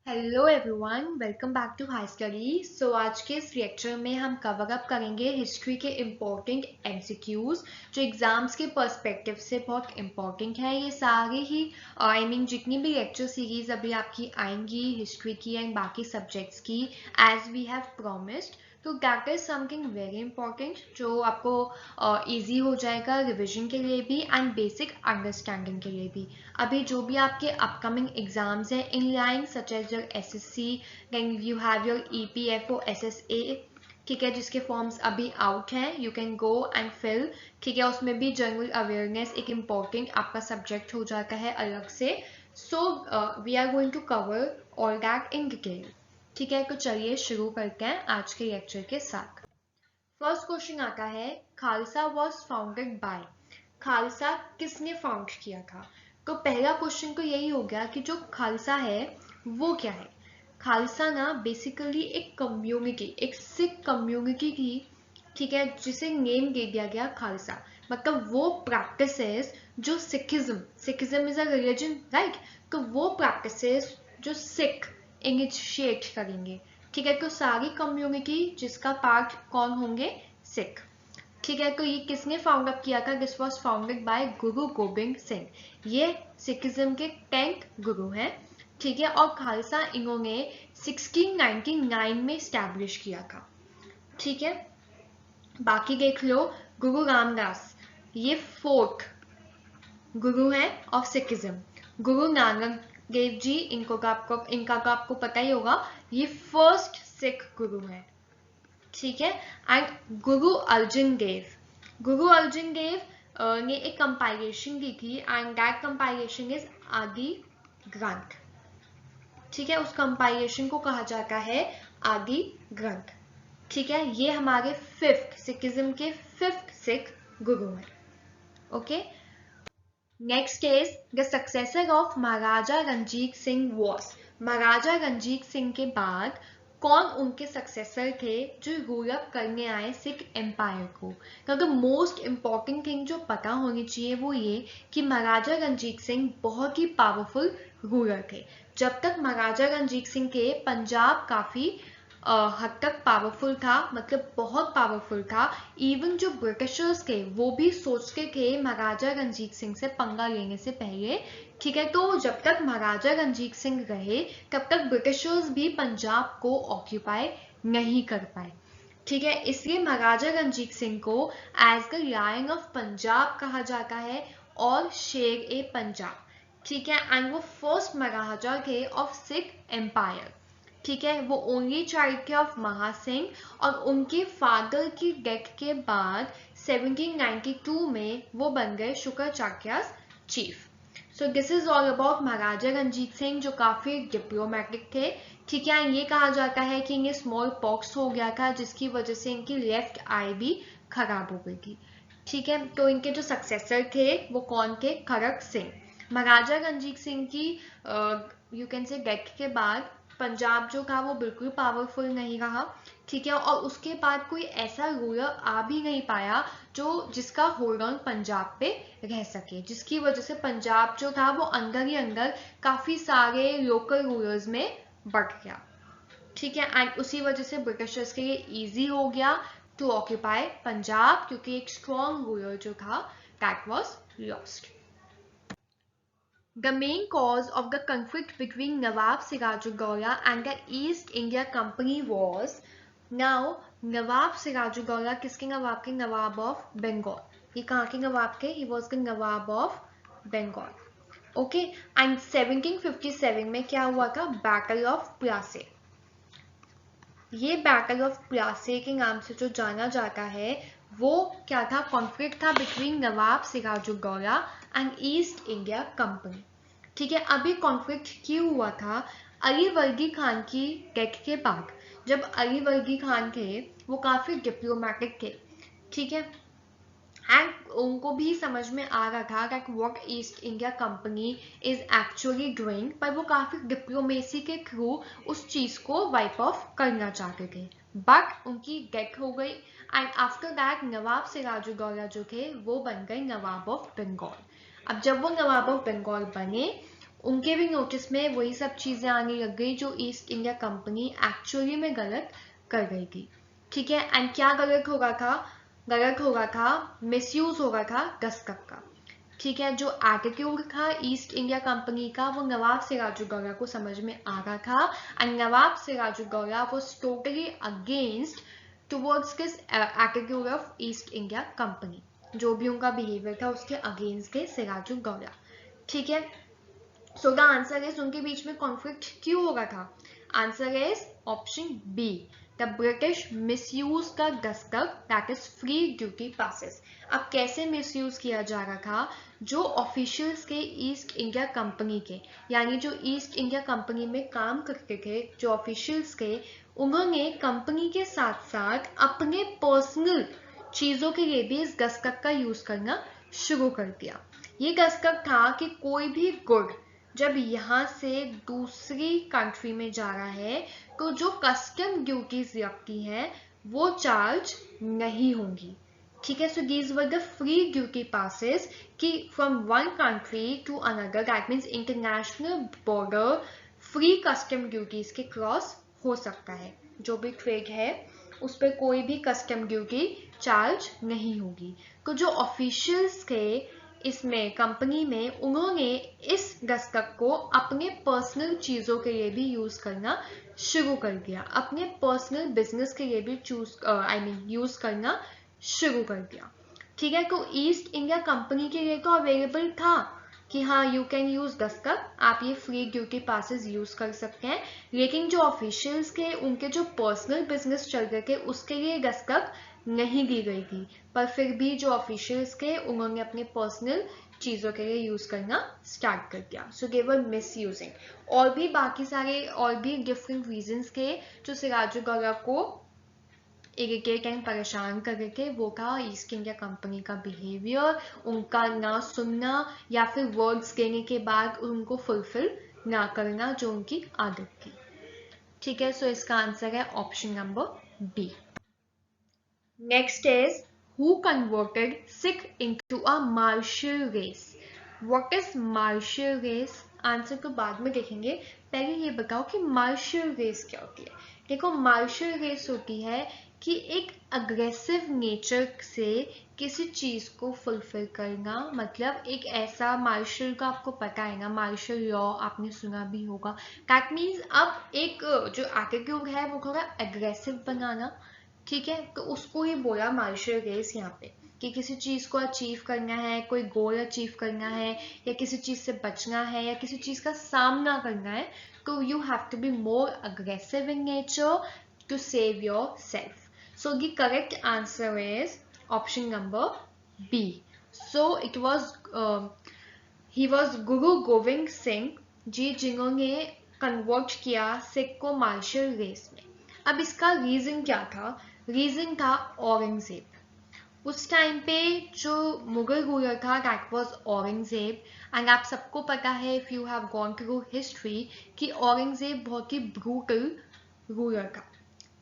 Hello everyone, welcome back to high study. So आज के इस लेक्चर में हम कवर अप करेंगे हिस्ट्री के इम्पोर्टेंट एमसीक्यूज जो एग्जाम्स के पर्सपेक्टिव से बहुत इम्पोर्टेंट है। ये सारे ही जितनी भी लेक्चर सीरीज अभी आपकी आएंगी हिस्ट्री की एंड बाकी सब्जेक्ट्स की, एज वी हैव प्रॉमिस्ड, तो that is something very important जो आपको इजी हो जाएगा रिविजन के लिए भी एंड बेसिक अंडरस्टैंडिंग के लिए भी। अभी जो भी आपके अपकमिंग एग्जाम्स हैं in line such as your SSC, then you have your EPFO SSA, ठीक है, जिसके फॉर्म्स अभी आउट हैं, you can go and fill, ठीक है। उसमें भी जनरल अवेयरनेस एक इम्पॉर्टेंट आपका सब्जेक्ट हो जाता है अलग से। So we are going to cover all that in detail, ठीक है। तो चलिए शुरू करते हैं आज के लेक्चर के साथ। फर्स्ट क्वेश्चन आता है, Khalsa was founded by, Khalsa किसने फाउंड किया था। तो पहला क्वेश्चन तो यही हो गया कि जो खालसा है वो क्या है। खालसा ना बेसिकली एक कम्युनिटी, एक सिख कम्युनिटी की, ठीक है, जिसे नेम दे दिया गया खालसा। मतलब वो प्रैक्टिसेस जो Sikhism, Sikhism is a religion, right. तो वो प्रैक्टिसेस जो सिख इनिशिएट करेंगे, ठीक है। तो सारी कम्युनिटी जिसका पार्ट कौन होंगे, सिख, ठीक है। तो ये किसने फाउंड अप किया था, this was founded by Guru Gobind Singh. ये सिखिज्म के 10th गुरु हैं, ठीक है। और खालसा इन्होंने 1699 में स्टैब्लिश किया था, ठीक है। बाकी देख लो, गुरु रामदास ये 4th गुरु हैं ऑफ सिखिज्म। गुरु नानक देव जी, इनका तो आपको पता ही होगा, ये फर्स्ट सिख गुरु हैं, ठीक है। एंड गुरु अर्जुन देव, गुरु अर्जुन देव ने एक कंपाइलेशन दी थी एंड दैट कंपाइलेशन इज आदि ग्रंथ, ठीक है। उस कंपाइलेशन को कहा जाता है आदि ग्रंथ, ठीक है। ये हमारे 5th सिखिज्म के 5th सिख गुरु हैं, okay. Next is the successor of Maharaja Ranjit Singh was, Maharaja Ranjit Singh के बाद कौन उनके सक्सेसर थे जो रूल अप करने आए सिख एम्पायर को। क्योंकि मोस्ट इंपॉर्टेंट थिंग जो पता होनी चाहिए वो ये कि महाराजा रंजीत सिंह बहुत ही पावरफुल रूलर थे। जब तक महाराजा रंजीत सिंह के पंजाब काफी हद तक पावरफुल था, मतलब बहुत पावरफुल था। इवन जो ब्रिटिशर्स थे वो भी सोचते थे महाराजा रंजीत सिंह से पंगा लेने से पहले, ठीक है। तो जब तक महाराजा रंजीत सिंह रहे तब तक ब्रिटिशर्स भी पंजाब को ऑक्यूपाई नहीं कर पाए, ठीक है। इसलिए महाराजा रंजीत सिंह को as the lion of Punjab कहा जाता है और शेर ए पंजाब, ठीक है। एंड वो फर्स्ट महाराजा थे ऑफ सिख एम्पायर, ठीक है। वो ओनली चाइल्ड थे ऑफ महासिंह और उनके फादर की डेथ के बाद 1792 में वो बन गए शुक्राचार्यास chief. So this is all about Maharaja Ranjit Singh जो काफी डिप्लोमेटिक थे, ठीक है। ये कहा जाता है कि इन्हें स्मॉल पॉक्स हो गया था जिसकी वजह से इनकी लेफ्ट आई भी खराब हो गई थी, ठीक है। तो इनके जो सक्सेसर थे वो कौन थे, खड़क सिंह। महाराजा रंजीत सिंह की यू कैन से डेथ के बाद पंजाब जो था वो बिल्कुल पावरफुल नहीं रहा, ठीक है। और उसके बाद कोई ऐसा रूलर आ भी नहीं पाया जो जिसका होल्ड ऑन पंजाब पे रह सके, जिसकी वजह से पंजाब जो था वो अंदर ही अंदर काफी सारे लोकल रूलर्स में बढ़ गया, ठीक है। एंड उसी वजह से ब्रिटिशर्स के लिए इजी हो गया टू ऑक्यूपाई पंजाब क्योंकि एक स्ट्रॉन्ग रूलर जो था that was lost. The main cause of the conflict between Nawab Sirajuddaula and the East India Company was, now Nawab Sirajuddaula किसके नवाब के, नवाब ऑफ बंगाल। ये कहाँ के नवाब के, he was the Nawab of Bengal, okay. And 1757 में क्या हुआ था, बैटल ऑफ प्लासी। ये बैटल ऑफ प्लासी के नाम से जो जाना जाता है वो क्या था, कॉन्फ्लिक्ट था between Nawab Sirajuddaula and East India Company, ठीक है। अभी कॉन्फ्लिक्ट क्यों हुआ था, अली वर्दी खान की डेथ के बाद। जब अली वर्दी खान थे वो काफी डिप्लोमेटिक थे, ठीक है। एंड उनको भी समझ में आ रहा था that what east India company is actually doing, पर वो काफी डिप्लोमेसी के थ्रू उस चीज को वाइप ऑफ करना चाहते थे, बट उनकी डेथ हो गई। एंड आफ्टर दैट नवाब सिराजुद्दौला जो थे वो बन गए नवाब ऑफ बंगाल। अब जब वो नवाब ऑफ बंगाल बने उनके भी नोटिस में वही सब चीजें आने लग गई जो ईस्ट इंडिया कंपनी एक्चुअली में गलत कर गई थी। ठीक है, एंड क्या गलत होगा था? गलत होगा था, मिसयूज होगा था दस्तखत का। ठीक है, जो एटीट्यूड था ईस्ट इंडिया कंपनी का वो नवाब सिराजुद्दौला को समझ में आ रहा था, and Nawab Sirajuddaula was totally against towards this attitude of East India Company. जो भी उनका बिहेवियर था उसके अगेंस्ट थे सिराजुद्दौला। ठीक है, सो द आंसर इज उनके बीच में कॉन्फ्लिक्ट क्यों होगा था? Answer is option B, the British misuse the दस्तखत that is free duty passes. अब कैसे मिसयूज किया जा रहा था? जो ऑफिशियल्स के ईस्ट इंडिया कंपनी के, यानी जो ईस्ट इंडिया कंपनी में काम करते थे जो ऑफिशियल्स के, उन्होंने कंपनी के साथ साथ अपने पर्सनल चीजों के लिए भी इस दस्तखत का यूज करना शुरू कर दिया। ये दस्तखत था कि कोई भी गुड जब यहाँ से दूसरी कंट्री में जा रहा है तो जो कस्टम ड्यूटीज लगती हैं वो चार्ज नहीं होंगी। ठीक है, so these were the free duty passes कि from one country to another, that means international border free custom duties के क्रॉस हो सकता है। जो भी ट्रेड है उस पर कोई भी कस्टम ड्यूटी चार्ज नहीं होगी। तो जो ऑफिशियल्स के इसमें कंपनी में, उन्होंने इस दस्तखत को अपने पर्सनल चीजों के लिए भी यूज करना शुरू कर दिया, अपने पर्सनल बिजनेस के लिए भी यूज करना शुरू कर दिया। ठीक है, तो ईस्ट इंडिया कंपनी के लिए तो अवेलेबल था कि हाँ यू कैन यूज दस्तखत, आप ये फ्री ड्यूटी पासेस यूज कर सकते हैं, लेकिन जो ऑफिशियल्स के उनके जो पर्सनल बिजनेस चल रहे थे उसके लिए दस्तखत नहीं दी गई थी। पर फिर भी जो ऑफिशियल्स के उन्होंने अपने पर्सनल चीजों के लिए यूज करना स्टार्ट कर दिया। सो दे वर मिस यूजिंग। और भी बाकी सारे और भी डिफरेंट रीजंस के जो सिराजुद्दौला को इरिटेट एंड परेशान कर रहे थे, वो था ईस्ट इंडिया कंपनी का बिहेवियर, उनका ना सुनना या फिर वर्ड्स देने के बाद उनको फुलफिल ना करना जो उनकी आदत थी। ठीक है, सो इसका आंसर है option number B. Next is, who converted Sikh into a martial race? What is martial race? Answer तो बाद में देखेंगे, पहले ये बताओ कि मार्शल रेस क्या होती है। देखो, मार्शल रेस होती है कि एक अग्रेसिव नेचर से किसी चीज को फुलफिल करना, मतलब एक ऐसा मार्शल का आपको पता है ना, मार्शल लॉ आपने सुना भी होगा। दैट मीन्स अब एक जो एटीट्यूड है वो थोड़ा एग्रेसिव बनाना। ठीक है, तो उसको ही बोला मार्शल रेस यहाँ पे, कि किसी चीज को अचीव करना है, कोई गोल अचीव करना है, या किसी चीज से बचना है, या किसी चीज का सामना करना है, तो you have to be more aggressive in nature to save yourself. So the correct answer is option number B. So it was he was Guru Gobind Singh जी जिन्होंने कन्वर्ट किया सिख को मार्शल रेस में। अब इसका रीजन क्या था? रीजन था औरंगजेब। उस टाइम पे जो मुगल रूलर था दैट वाज औरंगजेब, एंड आप सबको पता है if you have gone through history कि औरंगजेब बहुत ही ब्रूटल रूलर था।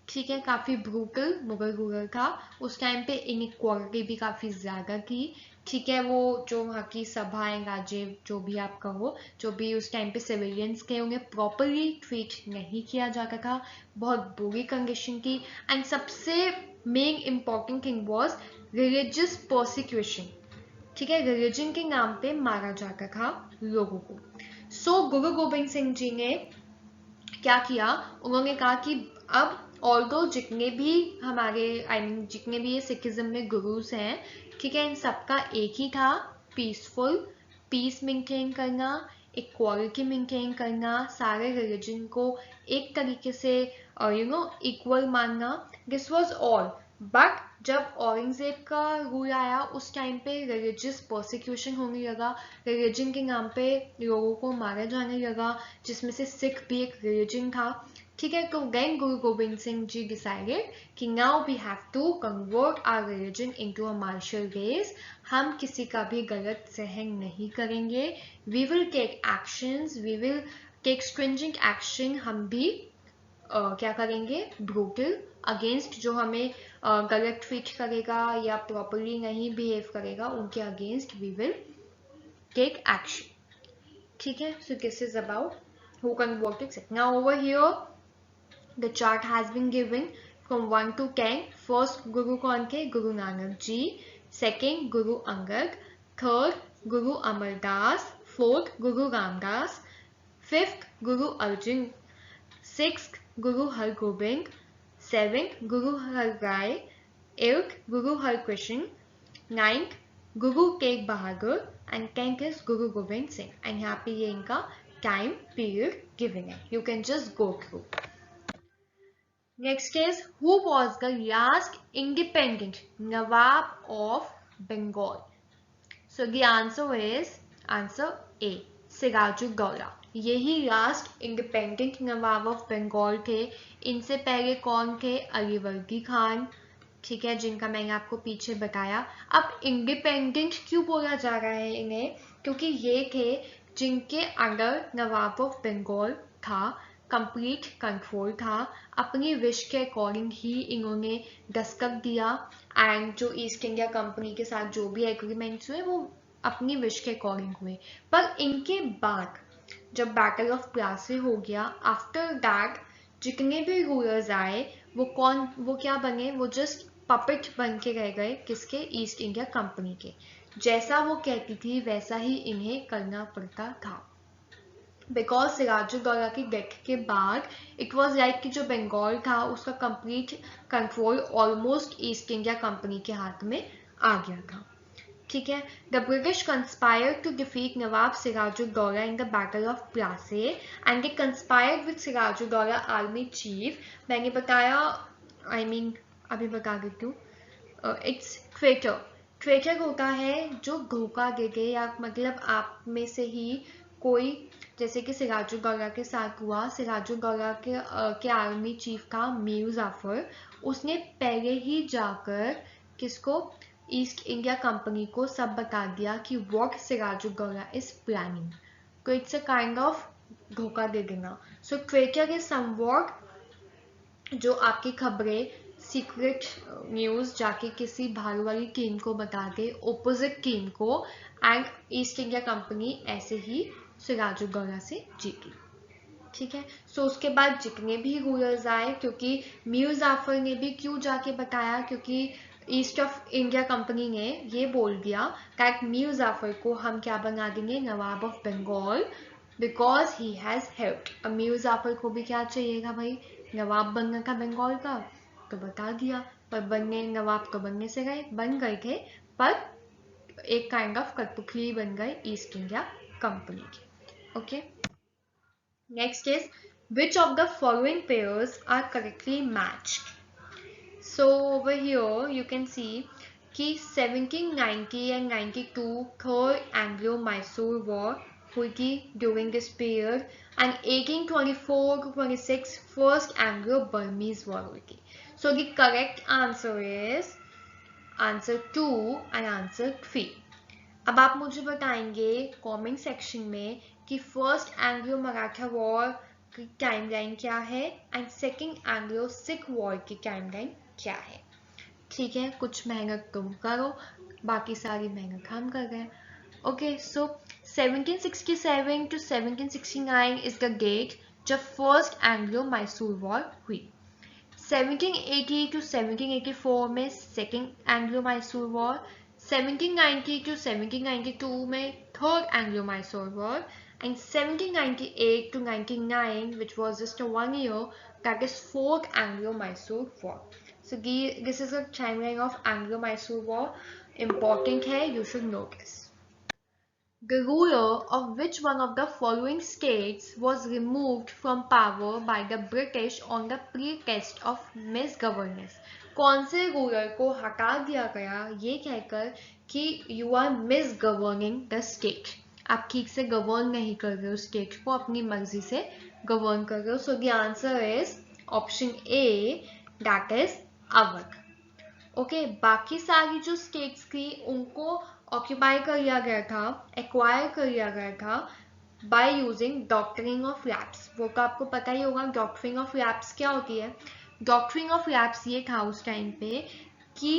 ठीक है, काफी ब्रूटल मुगल रूलर था। उस टाइम पे इनइक्वालिटी भी काफी ज्यादा थी। ठीक है, वो जो वहाँ की सभाएं राज्य जो भी आप कहो, जो भी उस टाइम पे सिविलियंस थे उन्हें प्रॉपरली ट्रीट नहीं किया जाता था, बहुत बुरी कंडीशन थी। एंड सबसे main important thing was religious prosecution. ठीक है, रिलीजन के नाम पे मारा जाता था लोगों को। सो गुरु गोविंद सिंह जी ने क्या किया? उन्होंने कहा कि अब ऑल्दो जितने भी हमारे जितने भी ये सिखिज्म में गुरुज हैं, ठीक है, इन सबका एक ही था, पीसफुल, पीस मेंटेन करना, इक्वालिटी मेंटेन करना, सारे रिलीजन को एक तरीके से इक्वल मानना। This was all. बट जब औरंगजेब का रूल आया उस टाइम पे रिलीजियस प्रोसिक्यूशन होने लगा, रिलीजन के नाम पे लोगों को मारा जाने लगा, जिसमें से सिख भी एक रिलीजन था। ठीक है, तो देन गुरु गोविंद सिंह जी डिसाइडेड कि now we have to convert our religion into a martial race. हम किसी का भी गलत सहन नहीं करेंगे, we will take actions, we will take stringent action. हम भी क्या करेंगे? ब्रूटल अगेंस्ट जो हमें गलत ट्रीट करेगा या प्रॉपरली नहीं बिहेव करेगा, उनके against we will take action. ठीक है, so this is about who converted Sikh. Now over here the chart has been given from 1 to 10. First Guru कौन थे? Guru Nanak ji. Second Guru Angad. Third Guru Amardas. Fourth Guru Ramdas. Fifth Guru Arjan. Sixth Guru Har Gobind. Seventh Guru Har Rai. Eighth Guru Har Krishan. Ninth Guru Tegh Bahadur. And 10th is Guru Gobind Singh. And यहाँ पे ये इनका time period given है. You can just go through. Next is, who was the last independent Nawab of Bengal? So the answer is answer A, Sirajuddaulah. यही last independent nawab of Bengal थे. इनसे पहले कौन थे? अलीवर्दी खान. ठीक है, जिनका मैंने आपको पीछे बताया. अब इंडिपेंडेंट क्यों बोला जा रहा है इन्हें? क्योंकि ये थे जिनके अंडर नवाब ऑफ बंगाल था, कंप्लीट कंट्रोल था. अपनी विश के अकॉर्डिंग ही इन्होंने दस्तखत दिया एंड जो ईस्ट इंडिया कंपनी के साथ जो भी एग्रीमेंट्स हुए वो अपनी विश के अकॉर्डिंग हुए. पर इनके बाद जब बैटल ऑफ प्लासी हो गया, आफ्टर दैट जितने भी रूलर्स आए वो क्या बने? वो जस्ट पपेट बन के रह गए. किसके? ईस्ट इंडिया कंपनी के. जैसा वो कहती थी वैसा ही इन्हें करना पड़ता था. बिकॉज सिराजुद्दौला की डेथ के बाद इट वॉज लाइक कि जो बंगाल था उसका complete control almost East India Company के हाथ में आ गया था. ठीक है. The British conspired to defeat Nawab Sirajuddaula in the battle of Plassey and they conspired with Sirajuddaula army chief. मैंने बताया, अभी बता देती हूँ. It's traitor. ट्रेटर होता है जो धोखा दे दे, या मतलब आप में से ही कोई, जैसे कि सिराजुद्दौला के साथ हुआ. सिराजुद्दौला के आर्मी चीफ था मीर जाफर. उसने पहले ही जाकर किसको? ईस्ट इंडिया कंपनी को सब बता दिया कि व्हाट सिराजुद्दौला इज प्लानिंग. तो इट्स अ काइंड ऑफ धोखा दे देना. सो ट्रेटर इज समवॉट जो आपकी खबरें, सीक्रेट न्यूज जाके किसी बाहर वाली टीम को बता दे, ओपोजिट टीम को, एंड ईस्ट इंडिया कंपनी ऐसे ही सिराजुद्दौला से जीती. ठीक है. सो उसके बाद जितने भी रूलर्स आए, क्योंकि मीर जाफर ने भी क्यों जाके बताया? क्योंकि ईस्ट ऑफ इंडिया कंपनी ने ये बोल दिया कि मीर जाफर को हम क्या बना देंगे? Nawab of Bengal, because he has helped. अब मीर जाफर को भी क्या चाहिए था भाई? नवाब बनना था बंगाल का, तो बता दिया. पर बनने नवाब तो बनने से बन गए थे, पर एक काइंड ऑफ कठपुतली बन गए ईस्ट इंडिया कंपनी की. Okay. Next is, which of the following pairs are correctly matched? So over here you can see कि 1790 and 92 third Anglo-Mysore war हुई थी during this period, and 1824 to 26 first Anglo-Burmese war हुई थी. So the correct answer is answer 2 and answer 3. अब आप मुझे बताएंगे comment section में कि फर्स्ट एंग्लो मराठा वॉर की टाइमलाइन क्या है and second Anglo Sikh war की टाइमलाइन क्या है. ठीक है, कुछ मेहनत तुम करो, बाकी सारी मेहनत हम कर रहे हैं. Okay. So 1767 to 1769 is the date जब फर्स्ट एंग्लो मैसूर वॉर हुई. 1780 to 1784 में second Anglo Mysore war. 1790 to 1792 में third Anglo Mysore war, and 1798 to 99, which was just a 1 year, that is fourth Anglo-Mysore war. So this is a timeline of Anglo-Mysore war. Important है, you should know this. The ruler of which one of the following states was removed from power by the British on the pretext of misgovernance? कौन से ruler को हटा दिया गया ये कहकर कि you are misgoverning the state? आप ठीक से गवर्न नहीं कर रहे हो स्टेट को, अपनी मर्जी से गवर्न कर रहे हो. सो the answer is option A, that is Awadh. Okay. बाकी सारी जो स्टेट्स थी उनको ऑक्यूपाई कर लिया गया था, एक्वायर कर लिया गया था by using doctrine of lapse. वो तो आपको पता ही होगा डॉक्ट्रिन ऑफ लैप्स क्या होती है. डॉक्ट्रिन ऑफ लैप्स ये था उस टाइम पे कि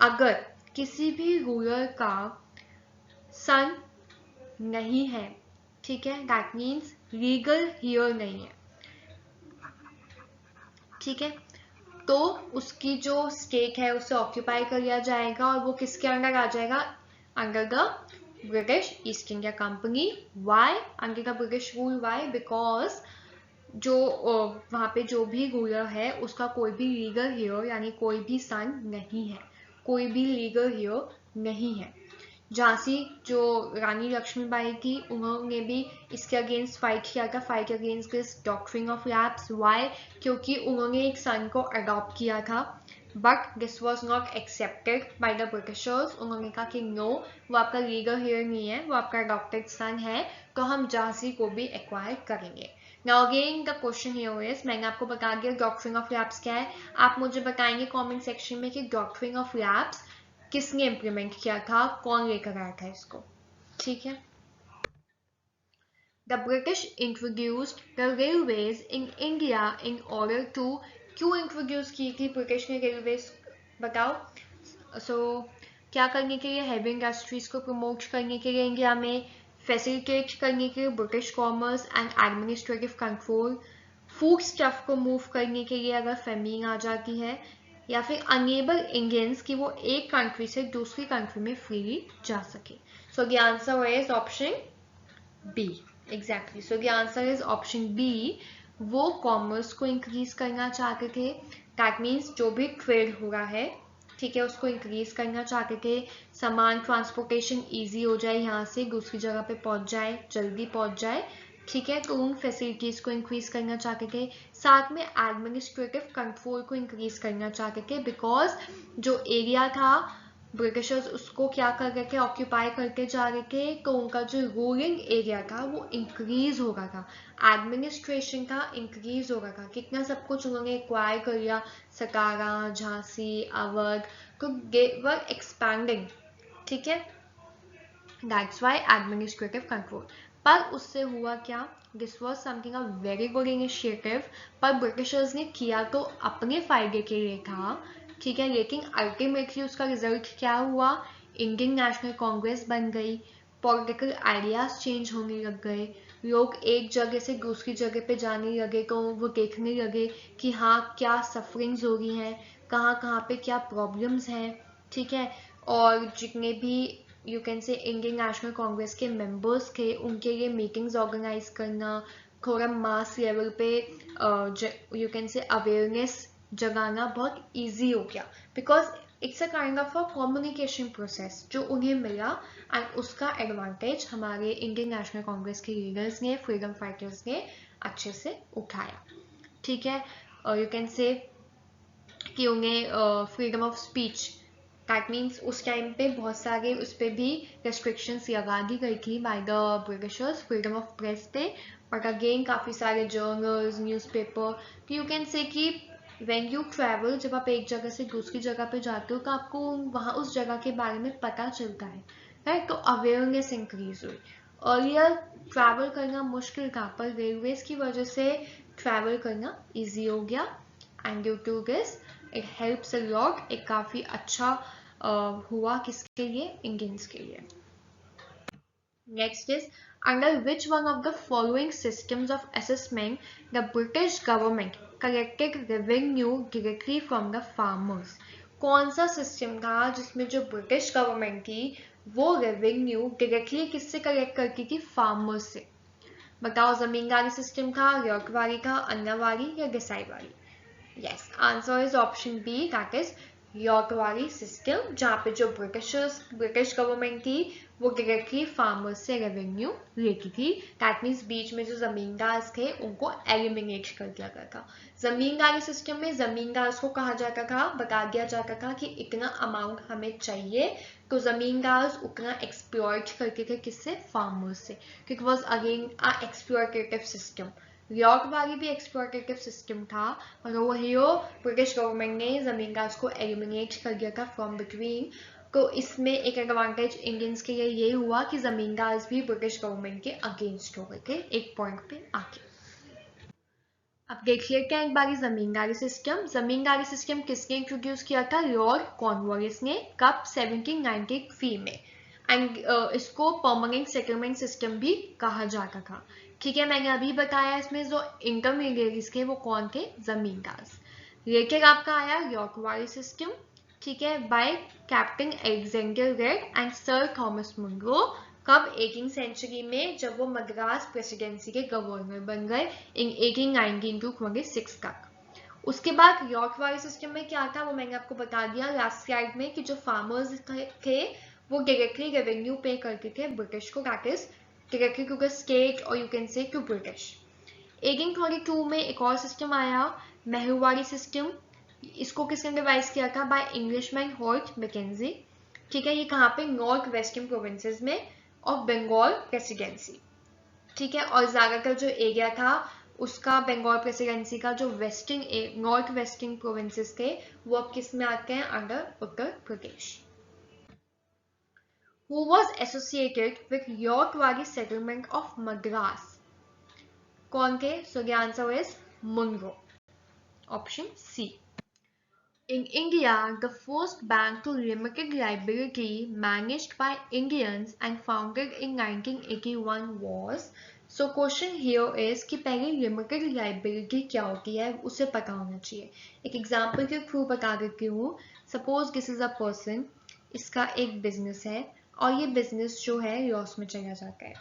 अगर किसी भी रूलर का सन नहीं है, ठीक है, दैट मीन्स लीगल हियर नहीं है, ठीक है। तो उसकी जो स्टेक है उसे ऑक्यूपाई कर लिया जाएगा और वो किसके अंडर आ जाएगा, under the British East India Company. Why under the British rule, why because जो वहां पे जो भी रूलर है उसका कोई भी लीगल हियर यानी कोई भी सन नहीं है, कोई भी लीगल हियर नहीं है। झांसी जो रानी लक्ष्मीबाई थी उन्होंने भी इसके अगेंस्ट फाइट किया था, fight against this doctrine of lapse. Why, क्योंकि उन्होंने एक सन को अडॉप्ट किया था but this was not accepted by the Britishers. उन्होंने कहा कि नो, वो आपका लीगल हेयर नहीं है, वो आपका अडॉप्टेड सन है, तो हम झांसी को भी एक्वायर करेंगे। Now again the question here is, मैंने आपको बता दिया डॉक्ट्रिन ऑफ लैप्स क्या है, आप मुझे बताएंगे कमेंट सेक्शन में कि डॉक्ट्रिन ऑफ लैप्स किसने इंप्लीमेंट किया था, कौन लेकर आया था इसको, ठीक है। The British introduced the railways in India in order to, क्यों इंट्रोड्यूस की थी ब्रिटिश ने रेलवेज, बताओ। सो क्या करने के लिए, हैवी इंडस्ट्रीज को प्रमोट करने के लिए इंडिया में, फैसिलिटेट करने के लिए British commerce and administrative control, food stuff को मूव करने के लिए अगर फेमीन आ जाती है, या फिर अनेबल इंडियंस कि वो एक कंट्री से दूसरी कंट्री में फ्रीली जा सके। So the answer is option B, exactly. So the answer is option B, वो कॉमर्स को इंक्रीज करना चाहते थे, दैट मीन्स जो भी ट्रेड हो रहा है, ठीक है, उसको इंक्रीज करना चाहते थे, सामान ट्रांसपोर्टेशन इजी हो जाए, यहाँ से दूसरी जगह पे पहुंच जाए, जल्दी पहुंच जाए, ठीक है, तो उन फैसिलिटीज को इंक्रीज करना चाहते थे। साथ में एडमिनिस्ट्रेटिव कंट्रोल को इंक्रीज करना चाहते थे, बिकॉज जो एरिया था ब्रिटिशर्स उसको क्या कर रहे थे, ऑक्यूपाई करके जा रहे थे, तो उनका जो रूलिंग एरिया था वो इंक्रीज हो रहा था, एडमिनिस्ट्रेशन का इंक्रीज हो रहा था, कितना सब कुछ उन्होंने एक्वायर कर लिया, सतारा, झांसी, अवध, तो दे वर एक्सपैंडिंग, ठीक है, दैट्स वाई एडमिनिस्ट्रेटिव कंट्रोल। पर उससे हुआ क्या, this was something a very good initiative, पर ब्रिटिशर्स ने किया तो अपने फायदे के लिए था, ठीक है, लेकिन अल्टीमेटली उसका रिजल्ट क्या हुआ, इंडियन नेशनल कांग्रेस बन गई, पॉलिटिकल आइडियाज चेंज होने लग गए, लोग एक जगह से दूसरी जगह पे जाने लगे, तो वो देखने लगे कि हाँ क्या सफरिंग्स हो रही हैं, कहाँ कहाँ पे क्या प्रॉब्लम्स हैं, ठीक है, और जितने भी यू कैन से इंडियन नेशनल कांग्रेस के मेंबर्स थे उनके लिए मीटिंग्स ऑर्गेनाइज करना, थोड़ा मास लेवल पे यू कैन से अवेयरनेस जगाना बहुत इजी हो गया, because it's a kind of a communication process जो उन्हें मिला, एंड उसका एडवांटेज हमारे इंडियन नेशनल कांग्रेस के लीडर्स ने, फ्रीडम फाइटर्स ने अच्छे से उठाया, ठीक है। यू कैन से कि उन्हें freedom of speech, that means उस टाइम पे बहुत सारे उस पर भी रेस्ट्रिक्शंस लगा दी गई थी bye the Britishers, freedom of press पे, बट अगेन काफ़ी सारे जर्नल्स, न्यूज़पेपर, तो यू कैन से कि व्हेन यू ट्रैवल, जब आप एक जगह से दूसरी जगह पे जाते हो तो आपको वहाँ उस जगह के बारे में पता चलता है, राइट, तो अवेयरनेस इंक्रीज हुई। अर्लियर ट्रैवल करना मुश्किल था, पर रेलवेज की वजह से ट्रैवल करना ईजी हो गया, and due to this it helps a lot, एक काफ़ी अच्छा हुआ किसके लिए, इंडियंस के लिए। Next is, under which one of the following systems of assessment the British government collected revenue directly from the farmers? कौन सा सिस्टम था जिसमें जो ब्रिटिश गवर्नमेंट थी वो रेवेन्यू डायरेक्टली किससे कलेक्ट करती थी, फार्मर्स से, बताओ, जमींदारी सिस्टम था, रौकवारी था, अन्नावारी या देसाईवारी? Yes, answer is option B, that is ryotwari system, जहाँ पे जो ब्रिटिश गवर्नमेंट थी वो डायरेक्टली फार्मर्स से रेवेन्यू लेती थी, दैट मीन्स बीच में जो जमींदार थे उनको एलिमिनेट कर दिया गया था। जमींदारी सिस्टम में जमींदार को कहा जाता था, बता दिया जाता था कि इतना अमाउंट हमें चाहिए, तो जमींदार उतना एक्सप्लॉइट करते थे, किससे, फार्मर्स से, क्योंकि was again a exploitative system. Ryotwari भी एक्सप्लॉइटेटिव सिस्टम था, और वही ब्रिटिश गवर्नमेंट ने जमींदार को एलिमिनेट कर दिया था फ्रॉम बिटवीन, तो इसमें एक एडवांटेज इंडियंस के लिए ये हुआ कि जमींदार भी ब्रिटिश गवर्नमेंट के अगेंस्ट हो गए थे एक पॉइंट पे आके। अब देखिए क्या एक बारी जमींदारी सिस्टम किसने इंट्रोड्यूस किया था, लॉर्ड कॉर्नवालिस ने, कब, 1793 में, एंड इसको परमानेंट सेटलमेंट सिस्टम भी कहा जाता था। ठीक है, मैंने अभी बताया इसमें जो इंटरमीडिएट्स थे वो कौन थे, जमींदार। लेटर आपका आया यॉर्कवारी सिस्टम, ठीक है, by Captain Alexander Read and Sir Thomas Munro. कब, 18वीं सेंचुरी में, जब वो मद्रास प्रेसिडेंसी के गवर्नर बन गए इन 1819 टू 26 तक। उसके बाद यॉर्कवारी सिस्टम में क्या था वो मैंने आपको बता दिया लास्ट स्लाइड में कि जो फार्मर्स थे वो डायरेक्टली रेवेन्यू पे करते थे ब्रिटिश को, that is directly to the state और you can say to British. 1822 में एक और सिस्टम आया, महूवारी सिस्टम। इसको किसने डिवाइस किया था, बाय इंग्लिशमैन हॉर्ट मैकेंजी। ठीक है, ये कहाँ पे, नॉर्थ वेस्टर्न प्रोविंसेस में ऑफ बंगाल प्रेसिडेंसी। ठीक है, और ज्यादातर जो एरिया था उसका बंगाल प्रेसिडेंसी का जो वेस्टर्न नॉर्थ वेस्टर्न प्रोविंसेस थे वो अब किस में आते हैं, under Uttar Pradesh. Who was associated with Yorkwari settlement of Madras? कौन थे? So the answer is Munro. Option C. In India, the first bank to limited liability managed by Indians and founded in 1981 was. So question here is कि पहले limited liability क्या होती है उसे पता होना चाहिए। एक एग्जाम्पल के थ्रू बता देती हूँ। Suppose this is a person, इसका एक बिजनेस है और ये बिजनेस जो है लॉस में चला जाता है।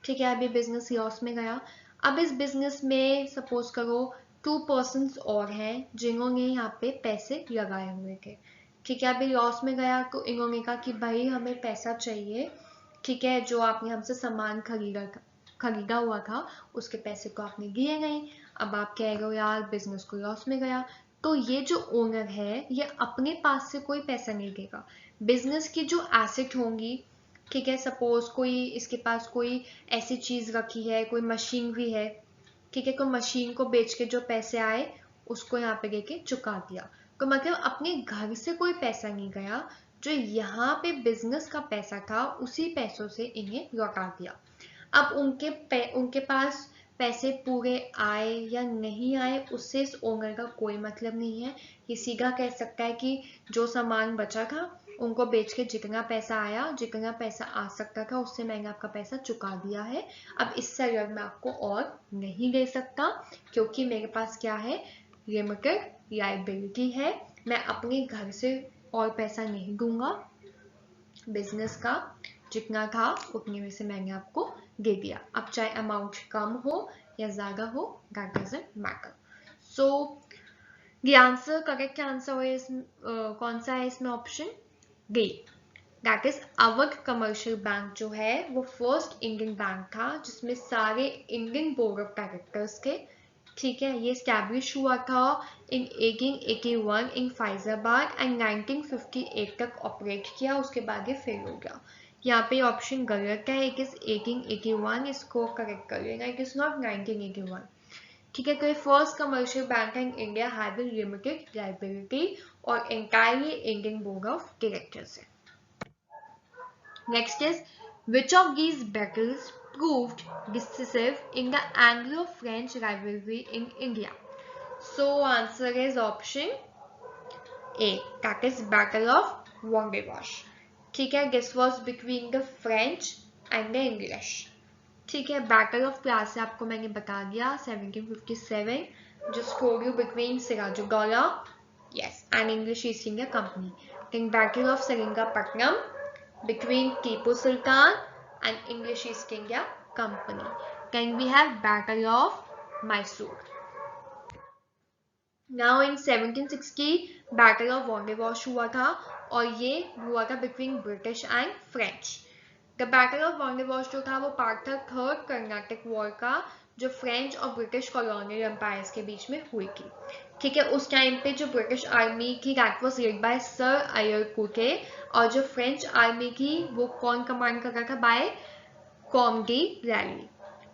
ठीक है, अब ये बिजनेस लॉस में गया। अब इस बिजनेस में सपोज करो 2 पर्सन्स और हैं जिन्होंने यहाँ पे पैसे लगाए हुए थे। ठीक है, अभी लॉस में गया तो इन्होंने कहा कि भाई हमें पैसा चाहिए। ठीक है, जो आपने हमसे सामान खरीदा हुआ था उसके पैसे को आपने दिए नहीं। अब आप कह रहे हो यार बिजनेस को लॉस में गया, तो ये जो ओनर है ये अपने पास से कोई पैसा नहीं देगा। बिजनेस की जो एसेट होंगी, ठीक है, सपोज कोई इसके पास कोई ऐसी चीज रखी है, कोई मशीन भी है, ठीक है, कोई मशीन को बेच के जो पैसे आए उसको यहाँ पे देके चुका दिया। तो मतलब अपने घर से कोई पैसा नहीं गया, जो यहाँ पे बिजनेस का पैसा था उसी पैसों से इन्हें लौटा दिया। अब उनके पास पैसे पूरे आए या नहीं आए उससे इस ओनर का कोई मतलब नहीं है। ये सीधा कह सकता है कि जो सामान बचा था उनको बेच के जितना पैसा आया, जितना पैसा आ सकता था उससे मैंने आपका पैसा चुका दिया है। अब इससे अगर मैं आपको और नहीं दे सकता क्योंकि मेरे पास क्या है, लिमिटेड लायबिलिटी है। मैं अपने घर से और पैसा नहीं दूंगा, बिजनेस का जितना था उतने में से मैंने आपको दे दिया। अब चाहे अमाउंट कम हो या ज्यादा हो, that doesn't matter. So the answer, correct answer is कौन सा है इसमें, option D, that is Awadh commercial bank जो है वो फर्स्ट इंडियन बैंक था जिसमें सारे इंडियन बोर्ड ऑफ डायरेक्टर्स थे। ठीक है, ये स्टैब्लिश हुआ था इन 1881 इन फैजाबाद एंड 1958 तक ऑपरेट किया, उसके बाद ये फेल हो गया। यहाँ पे ऑप्शन गलत है, इट इज 1881, इसको करेक्ट कर लेना, इट इज नॉट 1981। ठीक है, तो ये first commercial bank in India have limited liability और entirely Indian board of directors है। Next is which of these battles proved decisive in the Anglo-French rivalry in India? So answer is option A, that is Battle of Wandiwash. ठीक है, this was between the French and the English. ठीक है, battle of Plassey आपको मैंने बता दिया 1757, just told you between Sirajuddaula, yes, and English East India Company. Then Battle of Seringapatam between Tipu Sultan and English East India Company. Then we have Battle of Mysore. Now in 1760 Battle of Wandiwash हुआ था और ये हुआ था between British and French. The Battle of Wandiwash जो था वो part था थर्ड कर्नाटक वॉर का जो फ्रेंच और ब्रिटिश कॉलोनियल एम्पायर्स के बीच में हुई थी। ठीक है, उस टाइम पे जो ब्रिटिश आर्मी थी that was led by sir Eyre Coote और जो फ्रेंच आर्मी थी वो कौन कमांड कर रहा था, बाय कॉमडी रैली।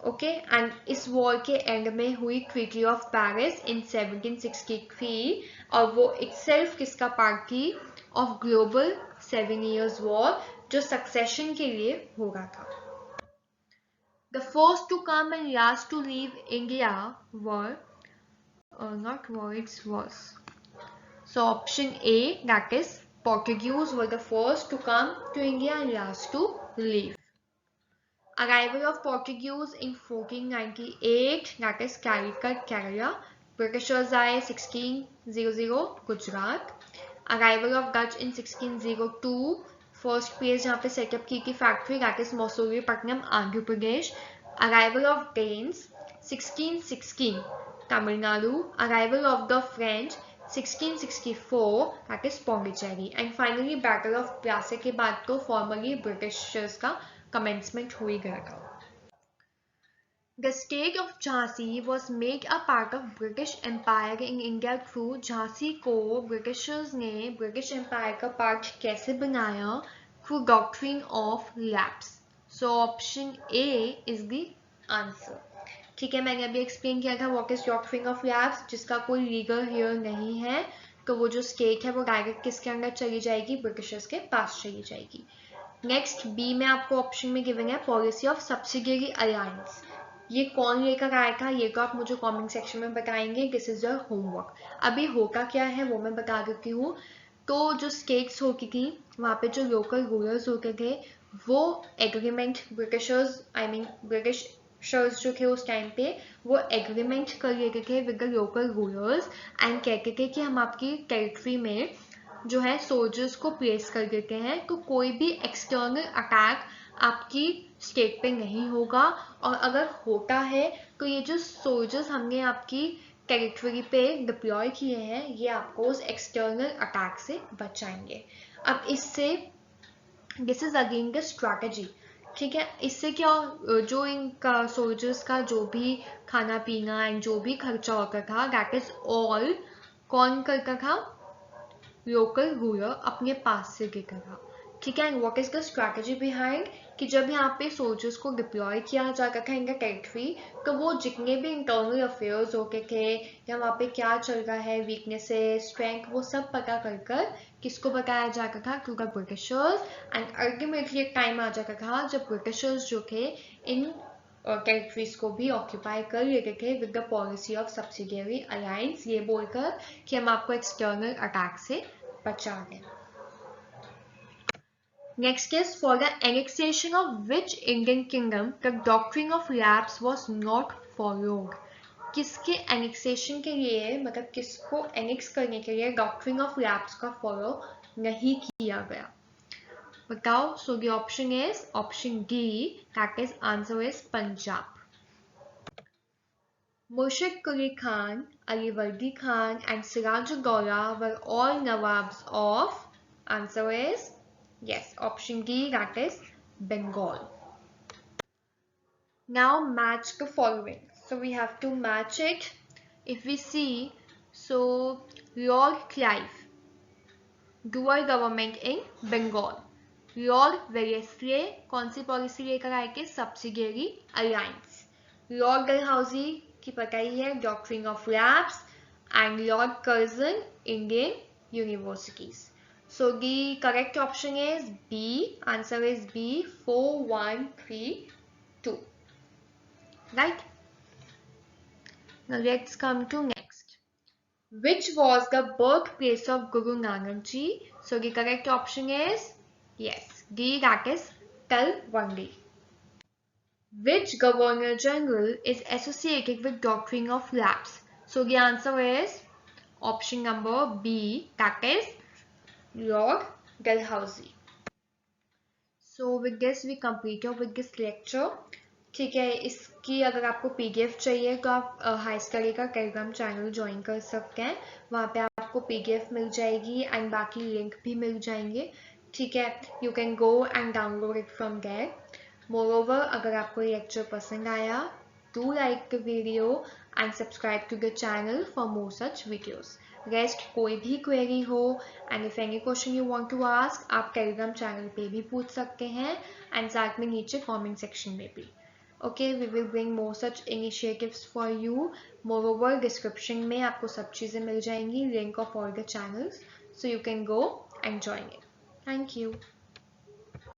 ओके, एंड इस वॉर के एंड में हुई ट्रीटी ऑफ पेरिस इन 1763 और वो इटसेल्फ किसका पार्ट थी, ऑफ ग्लोबल 7 years वॉर जो सक्सेशन के लिए हो रहा था। The first to come and last to leave India were not war, it's was. So option A, that is Portuguese were the first to come to India and last to leave. Arrival of Portuguese in 1498, that is Calicut, Kerala. Britishers आए 1600 Gujarat. Arrival of Dutch in 1602, first place जहाँ पे setup की थी factory, that is Masulipatnam, Andhra Pradesh. Arrival of Danes 1616, Tamil Nadu. Arrival of the French 1664, that is Pondicherry. And finally battle of Plassey के बाद तो formally Britishers का commencement हो ही गया था. The state of Jhansi was made a part of British Empire in India through Jhansi को Britishers ने British empire का पार्ट कैसे बनाया? Through doctrine of lapse. So option A is the answer. ठीक है, मैंने अभी एक्सप्लेन किया था what is doctrine of lapse, जिसका कोई लीगल हियर नहीं है, तो वो जो स्टेट है वो डायरेक्ट किसके अंदर चली जाएगी? ब्रिटिशर्स के पास चली जाएगी. नेक्स्ट बी में आपको ऑप्शन में गिवन है पॉलिसी ऑफ सब्सिडियरी अलायंस. ये कौन लेकर आया था ये तो आप मुझे कमेंट सेक्शन में बताएंगे. This is your homework. अभी होता क्या है वो मैं बता देती हूँ. तो जो स्टेट्स होती थी वहाँ पे जो लोकल रूलर्स होते थे वो एग्रीमेंट ब्रिटिशर्स ब्रिटिशर्स जो थे उस टाइम पे वो एग्रीमेंट कर लेते थे with the local rulers and कहते थे कि हम आपकी टेरिटरी में जो है सोल्जर्स को प्लेस कर देते हैं तो कोई भी एक्सटर्नल अटैक आपकी स्टेट पे नहीं होगा, और अगर होता है तो ये जो सोल्जर्स हमने आपकी टेरिटरी पे डिप्लॉय किए हैं ये आपको उस एक्सटर्नल अटैक से बचाएंगे. अब इससे this is again the strategy. ठीक है, इससे क्या जो इनका सोल्जर्स का जो भी खाना पीना एंड जो भी खर्चा होता था दैट इज ऑल कौन करता था? लोकल रूलर अपने पास से देता था. ठीक है, and what is the strategy behind कि जब यहाँ पे सोल्जर्स को डिप्लॉय किया जाता था इन द टेरिटरी तो वो जितने भी इंटरनल अफेयर्स होते थे या वहाँ पे क्या चल रहा है, वीकनेसेस, स्ट्रेंथ, वो सब पता कर किसको बताया जाता था? To the Britishers. And ultimately एक टाइम आ जाता था जब ब्रिटिशर्स जो थे इन टेरिटरीज को भी ऑक्यूपाई कर लेते थे with the policy of subsidiary alliance, ये बोलकर कि हम आपको एक्सटर्नल अटैक से बचा दें. Next is for the annexation of which Indian kingdom the doctrine of lapse was not followed. किसके annexation के लिए मतलब किसको annex करने के लिए doctrine of lapse का follow नहीं किया गया? बताओ. So the option is option D, that is answer is Punjab. Murshid Quli Khan, Ali Vardi Khan and Sirajuddaula were all Nawabs of, answer is yes, option D, that is Bengal. Now match the following. So we have to match it. If we see, so Lord Clive, dual government in Bengal. Lord Wellesley कौन सी policy लेकर आए थे? Subsidiary alliance. Lord Dalhousie की पता ही है doctrine of lapse, and Lord Curzon Indian universities. So the correct option is B. Answer is B, 4132. Right? Now let's come to next. Which was the birthplace of Guru Nanak Ji? So the correct option is yes, D, that is Talwandi. Which Governor General is associated with doctrine of lapse? So the answer is option number B, that is Lord Dalhousie. So with this we completed with this lecture. ठीक है, इसकी अगर आपको PDF चाहिए तो आप high study का Telegram channel join कर सकते हैं. वहाँ पे आपको PDF मिल जाएगी एंड बाकी लिंक भी मिल जाएंगे. ठीक है, you can go and download it from there. Moreover अगर आपको ये लेक्चर पसंद आया do like the video and subscribe to the channel for more such videos. Rest कोई भी क्वेरी हो and if any question you want to ask आप Telegram channel पे भी पूछ सकते हैं एंड साथ में नीचे कमेंट सेक्शन में भी. Okay, we will bring more such initiatives for you. Moreover description में आपको सब चीज़ें मिल जाएंगी, link of all the channels, so you can go and join it. Thank you.